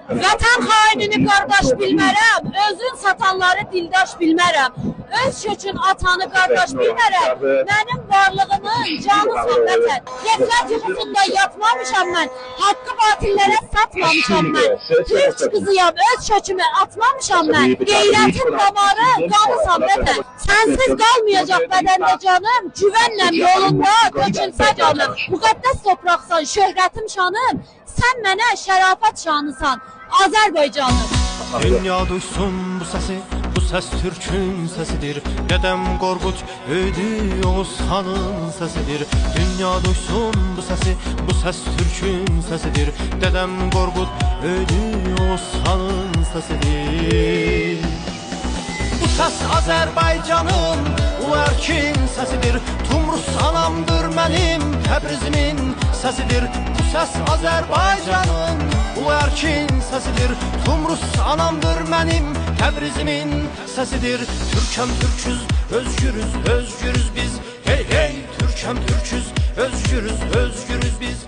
Vətən xainini qardaş bilmərəm, özün satanları dildaş bilmərəm. Öz kökün atanı qardaş bilmərəm, mənim varlığımın canısan vətən. Yeflət yuxusunda yatmamışam mən, haqqı batillərə satmamışam mən. Türk qızıyam, öz kökümü atmamışam mən, qeyrətin damarı qanısan vətən. Sənsiz qalmayacaq bədəndə canım, güvənləm yolunda dökülsə canım. Müqəddəs topraqsan, şöhrətim şanım, sən mənə şərafət şanısan, Azərbaycanım. Dünya duysun bu səsi, bu səs Türkün səsidir. Dədəm Qorqud öydü Oğuz xanın səsidir. Dünya duysun bu səsi, bu səs Türkün səsidir. Dədəm Qorqud öydü Oğuz xanın səsidir. Bu səs Azərbaycanın, ulu Ərkin səsidir. Tumrus anamdır mənim, Təbrizimin səsidir. Bu səs Azərbaycanın, ulu Ərkin səsidir. Tumrus anamdır mənim, Təbrizimin səsidir. Türkəm türküz, özgürüz, özgürüz biz. Hey hey, Türkəm türküz, özgürüz, özgürüz biz.